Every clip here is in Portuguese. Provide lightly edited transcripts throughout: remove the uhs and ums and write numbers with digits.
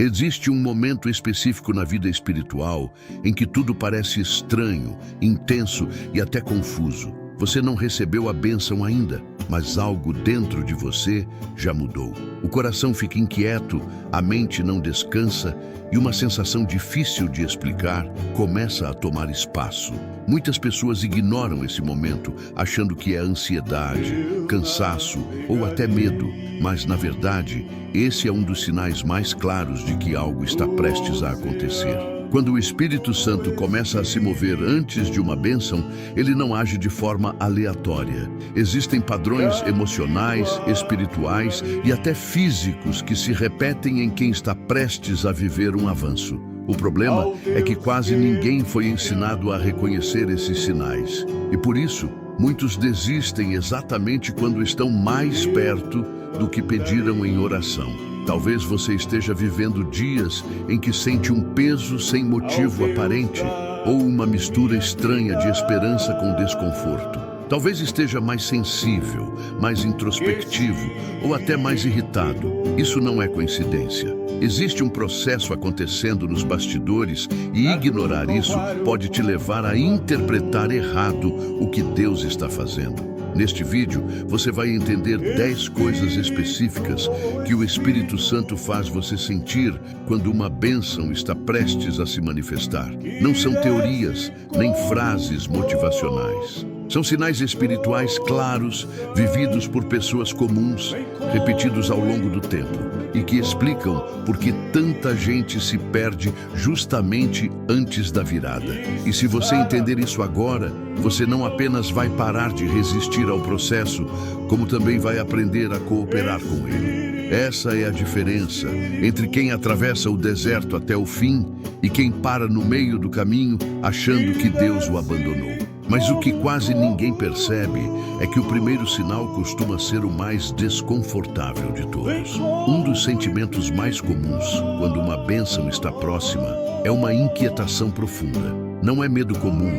Existe um momento específico na vida espiritual em que tudo parece estranho, intenso e até confuso. Você não recebeu a bênção ainda, mas algo dentro de você já mudou. O coração fica inquieto, a mente não descansa e uma sensação difícil de explicar começa a tomar espaço. Muitas pessoas ignoram esse momento, achando que é ansiedade, cansaço ou até medo, mas na verdade, esse é um dos sinais mais claros de que algo está prestes a acontecer. Quando o Espírito Santo começa a se mover antes de uma bênção, ele não age de forma aleatória. Existem padrões emocionais, espirituais e até físicos que se repetem em quem está prestes a viver um avanço. O problema é que quase ninguém foi ensinado a reconhecer esses sinais. E por isso, muitos desistem exatamente quando estão mais perto do que pediram em oração. Talvez você esteja vivendo dias em que sente um peso sem motivo aparente ou uma mistura estranha de esperança com desconforto. Talvez esteja mais sensível, mais introspectivo ou até mais irritado. Isso não é coincidência. Existe um processo acontecendo nos bastidores e ignorar isso pode te levar a interpretar errado o que Deus está fazendo. Neste vídeo, você vai entender 10 coisas específicas que o Espírito Santo faz você sentir quando uma bênção está prestes a se manifestar. Não são teorias, nem frases motivacionais. São sinais espirituais claros, vividos por pessoas comuns, repetidos ao longo do tempo, e que explicam por que tanta gente se perde justamente antes da virada. E se você entender isso agora, você não apenas vai parar de resistir ao processo, como também vai aprender a cooperar com ele. Essa é a diferença entre quem atravessa o deserto até o fim e quem para no meio do caminho achando que Deus o abandonou. Mas o que quase ninguém percebe é que o primeiro sinal costuma ser o mais desconfortável de todos. Um dos sentimentos mais comuns, quando uma bênção está próxima, é uma inquietação profunda. Não é medo comum,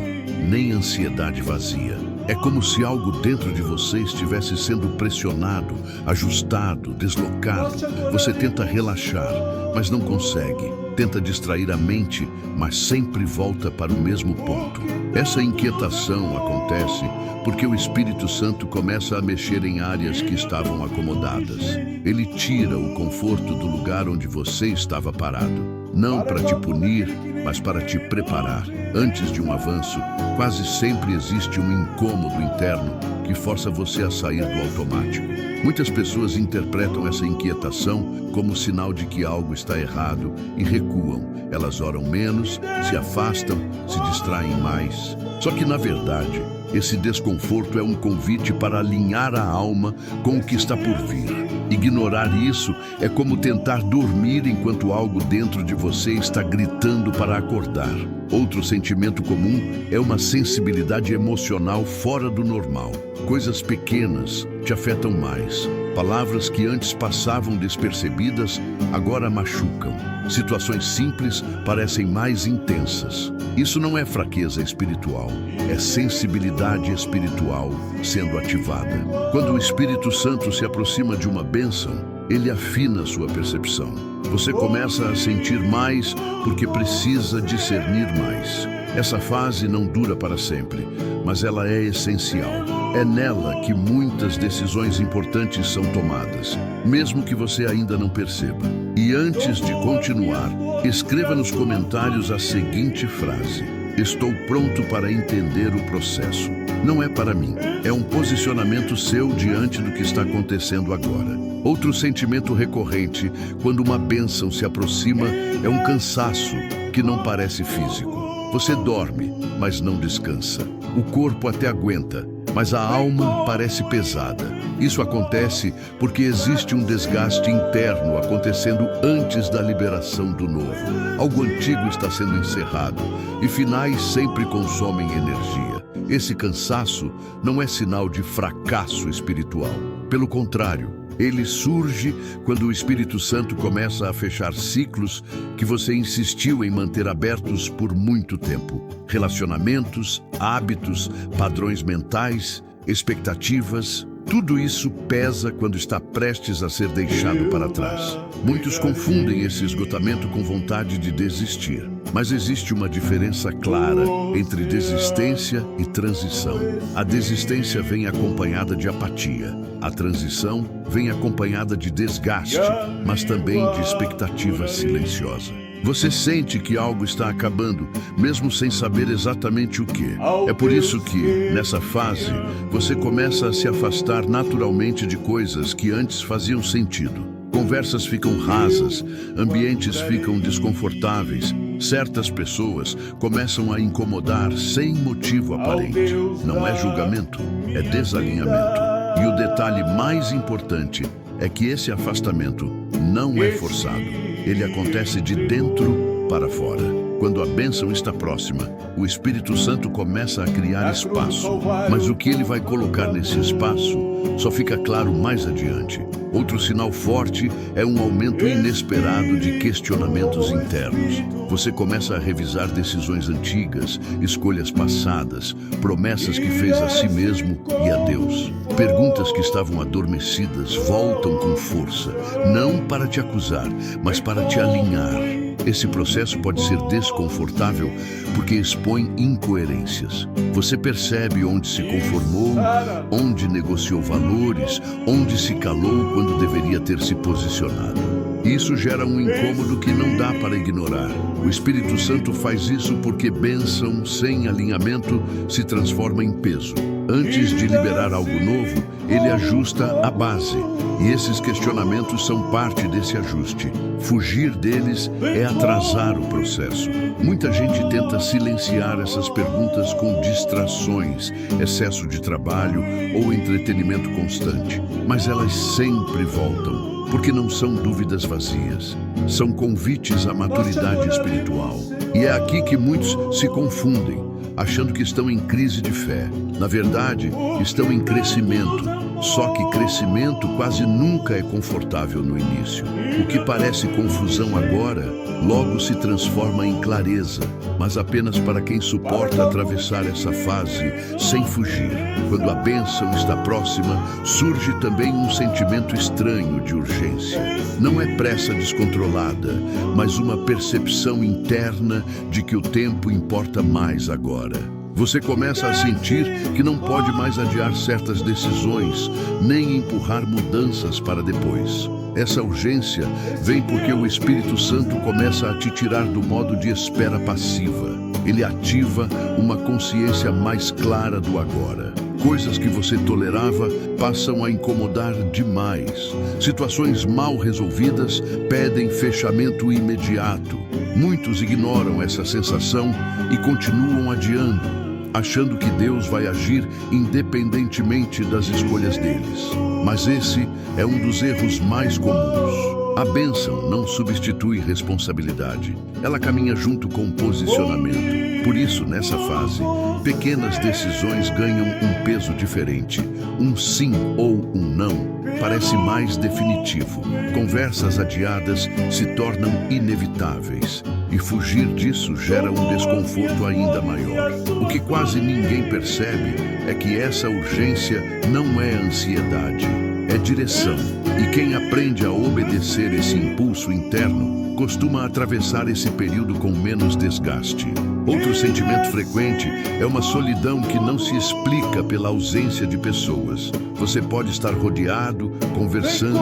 nem ansiedade vazia. É como se algo dentro de você estivesse sendo pressionado, ajustado, deslocado. Você tenta relaxar, mas não consegue. Tenta distrair a mente, mas sempre volta para o mesmo ponto. Essa inquietação acontece porque o Espírito Santo começa a mexer em áreas que estavam acomodadas. Ele tira o conforto do lugar onde você estava parado. Não para te punir, mas para te preparar. Antes de um avanço, quase sempre existe um incômodo interno que força você a sair do automático. Muitas pessoas interpretam essa inquietação como sinal de que algo está errado e recuam. Elas oram menos, se afastam, se distraem mais. Só que, na verdade, esse desconforto é um convite para alinhar a alma com o que está por vir. Ignorar isso é como tentar dormir enquanto algo dentro de você está gritando para acordar. Outro sentimento comum é uma sensibilidade emocional fora do normal. Coisas pequenas te afetam mais. Palavras que antes passavam despercebidas, agora machucam. Situações simples parecem mais intensas. Isso não é fraqueza espiritual, é sensibilidade espiritual sendo ativada. Quando o Espírito Santo se aproxima de uma bênção, ele afina sua percepção. Você começa a sentir mais porque precisa discernir mais. Essa fase não dura para sempre, mas ela é essencial. É nela que muitas decisões importantes são tomadas, mesmo que você ainda não perceba. E antes de continuar, escreva nos comentários a seguinte frase: estou pronto para entender o processo. Não é para mim, é um posicionamento seu diante do que está acontecendo agora. Outro sentimento recorrente, quando uma bênção se aproxima, é um cansaço que não parece físico. Você dorme, mas não descansa. O corpo até aguenta, mas a alma parece pesada. Isso acontece porque existe um desgaste interno acontecendo antes da liberação do novo. Algo antigo está sendo encerrado e finais sempre consomem energia. Esse cansaço não é sinal de fracasso espiritual. Pelo contrário, ele surge quando o Espírito Santo começa a fechar ciclos que você insistiu em manter abertos por muito tempo. Relacionamentos, hábitos, padrões mentais, expectativas, tudo isso pesa quando está prestes a ser deixado para trás. Muitos confundem esse esgotamento com vontade de desistir. Mas existe uma diferença clara entre desistência e transição. A desistência vem acompanhada de apatia. A transição vem acompanhada de desgaste, mas também de expectativa silenciosa. Você sente que algo está acabando, mesmo sem saber exatamente o que. É por isso que, nessa fase, você começa a se afastar naturalmente de coisas que antes faziam sentido. Conversas ficam rasas, ambientes ficam desconfortáveis, certas pessoas começam a incomodar sem motivo aparente. Não é julgamento, é desalinhamento. E o detalhe mais importante é que esse afastamento não é forçado. Ele acontece de dentro para fora. Quando a bênção está próxima, o Espírito Santo começa a criar espaço. Mas o que ele vai colocar nesse espaço só fica claro mais adiante. Outro sinal forte é um aumento inesperado de questionamentos internos. Você começa a revisar decisões antigas, escolhas passadas, promessas que fez a si mesmo e a Deus. Perguntas que estavam adormecidas voltam com força, não para te acusar, mas para te alinhar. Esse processo pode ser desconfortável porque expõe incoerências. Você percebe onde se conformou, onde negociou valores, onde se calou quando deveria ter se posicionado. Isso gera um incômodo que não dá para ignorar. O Espírito Santo faz isso porque bênção sem alinhamento se transforma em peso. Antes de liberar algo novo, ele ajusta a base. E esses questionamentos são parte desse ajuste. Fugir deles é atrasar o processo. Muita gente tenta silenciar essas perguntas com distrações, excesso de trabalho ou entretenimento constante. Mas elas sempre voltam, porque não são dúvidas vazias. São convites à maturidade espiritual. E é aqui que muitos se confundem, achando que estão em crise de fé. Na verdade, estão em crescimento. Só que crescimento quase nunca é confortável no início. O que parece confusão agora, logo se transforma em clareza, mas apenas para quem suporta atravessar essa fase sem fugir. Quando a bênção está próxima, surge também um sentimento estranho de urgência. Não é pressa descontrolada, mas uma percepção interna de que o tempo importa mais agora. Você começa a sentir que não pode mais adiar certas decisões, nem empurrar mudanças para depois. Essa urgência vem porque o Espírito Santo começa a te tirar do modo de espera passiva. Ele ativa uma consciência mais clara do agora. Coisas que você tolerava passam a incomodar demais. Situações mal resolvidas pedem fechamento imediato. Muitos ignoram essa sensação e continuam adiando, achando que Deus vai agir independentemente das escolhas deles. Mas esse é um dos erros mais comuns. A bênção não substitui responsabilidade. Ela caminha junto com o posicionamento. Por isso, nessa fase, pequenas decisões ganham um peso diferente. Um sim ou um não parece mais definitivo. Conversas adiadas se tornam inevitáveis. E fugir disso gera um desconforto ainda maior. O que quase ninguém percebe é que essa urgência não é ansiedade, é direção. E quem aprende a obedecer esse impulso interno costuma atravessar esse período com menos desgaste. Outro sentimento frequente é uma solidão que não se explica pela ausência de pessoas. Você pode estar rodeado, conversando,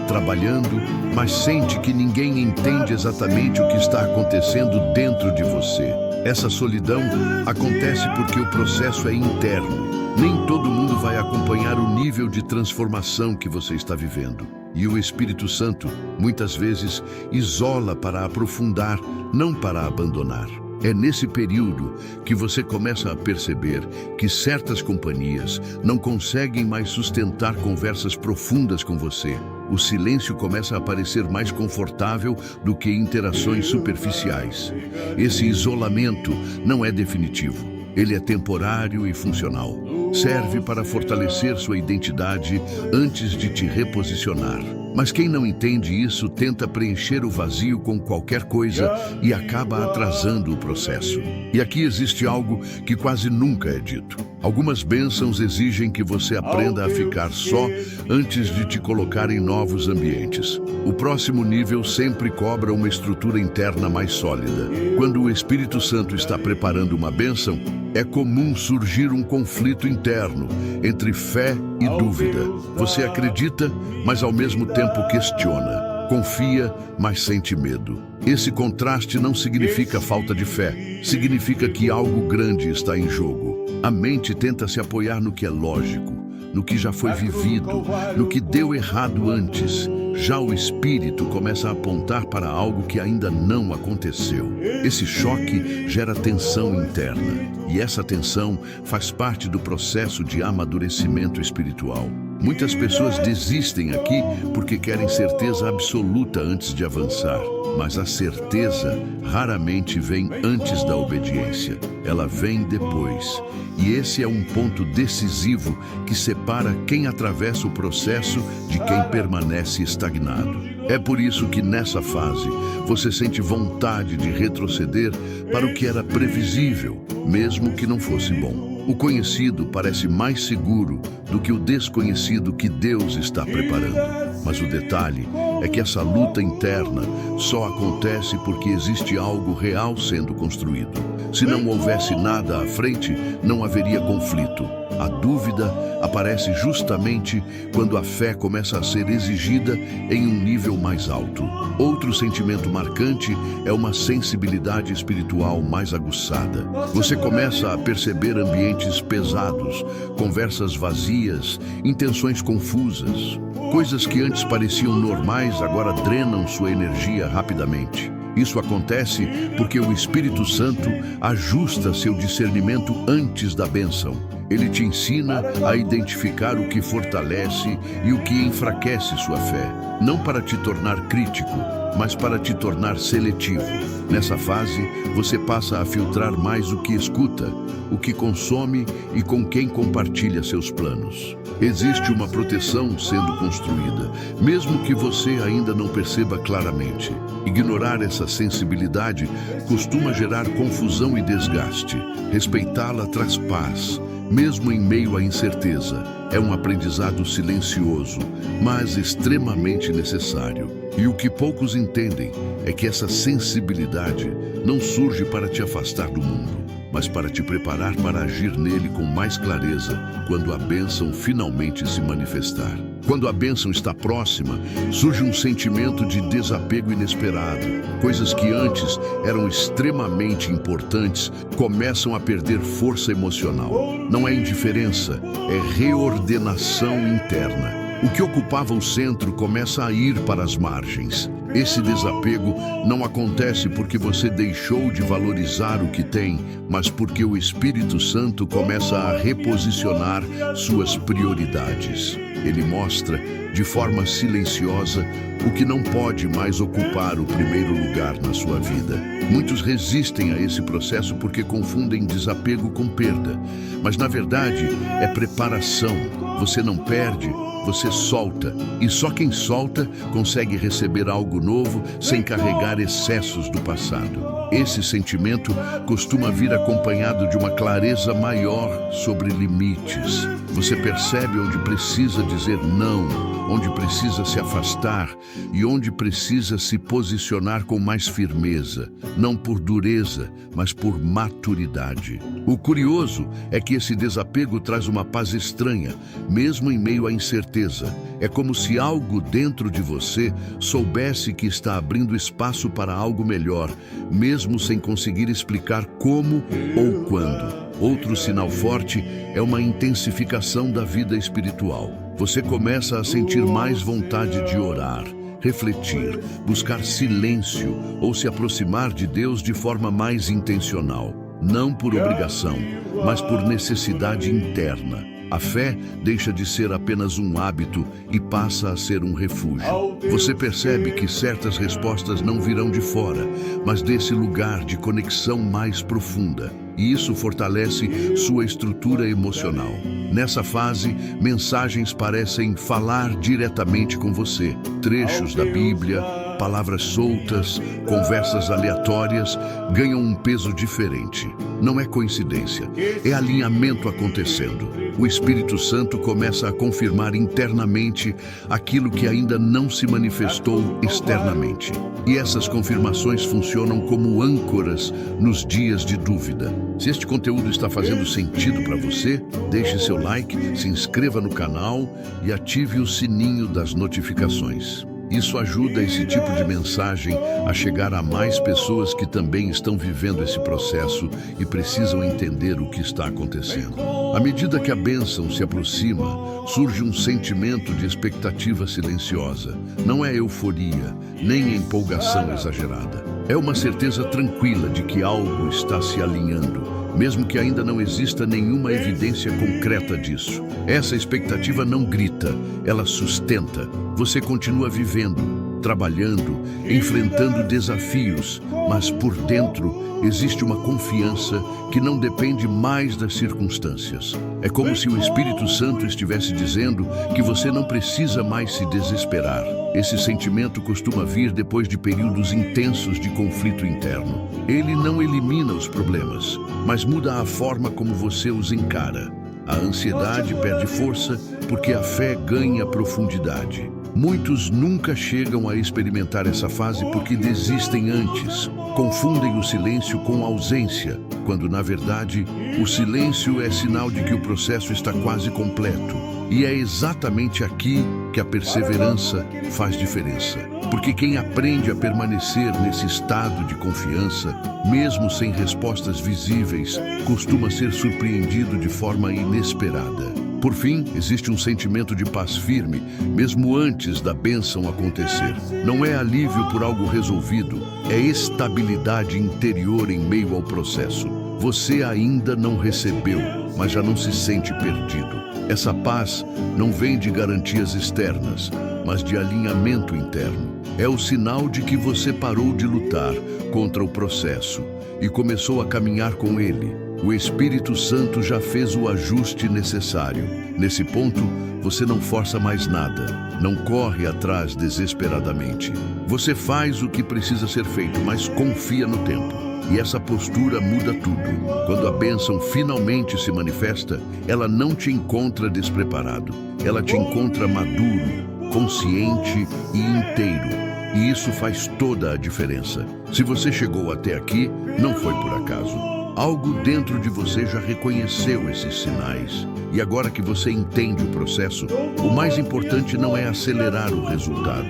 trabalhando, mas sente que ninguém entende exatamente o que está acontecendo dentro de você. Essa solidão acontece porque o processo é interno. Nem todo mundo vai acompanhar o nível de transformação que você está vivendo. E o Espírito Santo, muitas vezes, isola para aprofundar, não para abandonar. É nesse período que você começa a perceber que certas companhias não conseguem mais sustentar conversas profundas com você. O silêncio começa a parecer mais confortável do que interações superficiais. Esse isolamento não é definitivo. Ele é temporário e funcional. Serve para fortalecer sua identidade antes de te reposicionar. Mas quem não entende isso tenta preencher o vazio com qualquer coisa e acaba atrasando o processo. E aqui existe algo que quase nunca é dito. Algumas bênçãos exigem que você aprenda a ficar só antes de te colocar em novos ambientes. O próximo nível sempre cobra uma estrutura interna mais sólida. Quando o Espírito Santo está preparando uma bênção, é comum surgir um conflito interno entre fé e dúvida. Você acredita, mas ao mesmo tempo questiona. Confia, mas sente medo. Esse contraste não significa falta de fé, significa que algo grande está em jogo. A mente tenta se apoiar no que é lógico, no que já foi vivido, no que deu errado antes. Já o espírito começa a apontar para algo que ainda não aconteceu. Esse choque gera tensão interna, e essa tensão faz parte do processo de amadurecimento espiritual. Muitas pessoas desistem aqui porque querem certeza absoluta antes de avançar. Mas a certeza raramente vem antes da obediência. Ela vem depois. E esse é um ponto decisivo que separa quem atravessa o processo de quem permanece estagnado. É por isso que nessa fase você sente vontade de retroceder para o que era previsível, mesmo que não fosse bom. O conhecido parece mais seguro do que o desconhecido que Deus está preparando. Mas o detalhe é que essa luta interna só acontece porque existe algo real sendo construído. Se não houvesse nada à frente, não haveria conflito. A dúvida aparece justamente quando a fé começa a ser exigida em um nível mais alto. Outro sentimento marcante é uma sensibilidade espiritual mais aguçada. Você começa a perceber ambientes pesados, conversas vazias, intenções confusas. Coisas que antes pareciam normais agora drenam sua energia rapidamente. Isso acontece porque o Espírito Santo ajusta seu discernimento antes da bênção. Ele te ensina a identificar o que fortalece e o que enfraquece sua fé, não para te tornar crítico, mas para te tornar seletivo. Nessa fase, você passa a filtrar mais o que escuta, o que consome e com quem compartilha seus planos. Existe uma proteção sendo construída, mesmo que você ainda não perceba claramente. Ignorar essa sensibilidade costuma gerar confusão e desgaste. Respeitá-la traz paz, mesmo em meio à incerteza. É um aprendizado silencioso, mas extremamente necessário. E o que poucos entendem é que essa sensibilidade não surge para te afastar do mundo, mas para te preparar para agir nele com mais clareza quando a bênção finalmente se manifestar. Quando a bênção está próxima, surge um sentimento de desapego inesperado. Coisas que antes eram extremamente importantes começam a perder força emocional. Não é indiferença, é reordenação interna. O que ocupava o centro começa a ir para as margens. Esse desapego não acontece porque você deixou de valorizar o que tem, mas porque o Espírito Santo começa a reposicionar suas prioridades. Ele mostra, de forma silenciosa, o que não pode mais ocupar o primeiro lugar na sua vida. Muitos resistem a esse processo porque confundem desapego com perda. Mas, na verdade, é preparação. Você não perde, você solta. E só quem solta consegue receber algo novo sem carregar excessos do passado. Esse sentimento costuma vir acompanhado de uma clareza maior sobre limites. Você percebe onde precisa dizer não, onde precisa se afastar e onde precisa se posicionar com mais firmeza, não por dureza, mas por maturidade. O curioso é que esse desapego traz uma paz estranha, mesmo em meio à incerteza. É como se algo dentro de você soubesse que está abrindo espaço para algo melhor, mesmo sem conseguir explicar como ou quando. Outro sinal forte é uma intensificação da vida espiritual. Você começa a sentir mais vontade de orar, refletir, buscar silêncio ou se aproximar de Deus de forma mais intencional. Não por obrigação, mas por necessidade interna. A fé deixa de ser apenas um hábito e passa a ser um refúgio. Você percebe que certas respostas não virão de fora, mas desse lugar de conexão mais profunda. e isso fortalece sua estrutura emocional. Nessa fase, mensagens parecem falar diretamente com você. Trechos da Bíblia, palavras soltas, conversas aleatórias ganham um peso diferente. Não é coincidência, é alinhamento acontecendo. O Espírito Santo começa a confirmar internamente aquilo que ainda não se manifestou externamente. E essas confirmações funcionam como âncoras nos dias de dúvida. Se este conteúdo está fazendo sentido para você, deixe seu like, se inscreva no canal e ative o sininho das notificações. Isso ajuda esse tipo de mensagem a chegar a mais pessoas que também estão vivendo esse processo e precisam entender o que está acontecendo. À medida que a bênção se aproxima, surge um sentimento de expectativa silenciosa. Não é euforia, nem empolgação exagerada. É uma certeza tranquila de que algo está se alinhando, mesmo que ainda não exista nenhuma evidência concreta disso. Essa expectativa não grita, ela sustenta. Você continua vivendo, trabalhando, enfrentando desafios, mas por dentro existe uma confiança que não depende mais das circunstâncias. É como se o Espírito Santo estivesse dizendo que você não precisa mais se desesperar. Esse sentimento costuma vir depois de períodos intensos de conflito interno. Ele não elimina os problemas, mas muda a forma como você os encara. A ansiedade perde força porque a fé ganha profundidade. Muitos nunca chegam a experimentar essa fase porque desistem antes. Confundem o silêncio com ausência, quando na verdade o silêncio é sinal de que o processo está quase completo. E é exatamente aqui que a perseverança faz diferença. Porque quem aprende a permanecer nesse estado de confiança, mesmo sem respostas visíveis, costuma ser surpreendido de forma inesperada. Por fim, existe um sentimento de paz firme, mesmo antes da bênção acontecer. Não é alívio por algo resolvido, é estabilidade interior em meio ao processo. Você ainda não recebeu, mas já não se sente perdido. Essa paz não vem de garantias externas, mas de alinhamento interno. É o sinal de que você parou de lutar contra o processo e começou a caminhar com ele. O Espírito Santo já fez o ajuste necessário. Nesse ponto, você não força mais nada, não corre atrás desesperadamente. Você faz o que precisa ser feito, mas confia no tempo. E essa postura muda tudo. Quando a bênção finalmente se manifesta, ela não te encontra despreparado. Ela te encontra maduro, consciente e inteiro. E isso faz toda a diferença. Se você chegou até aqui, não foi por acaso. Algo dentro de você já reconheceu esses sinais. E agora que você entende o processo, o mais importante não é acelerar o resultado,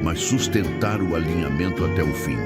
mas sustentar o alinhamento até o fim.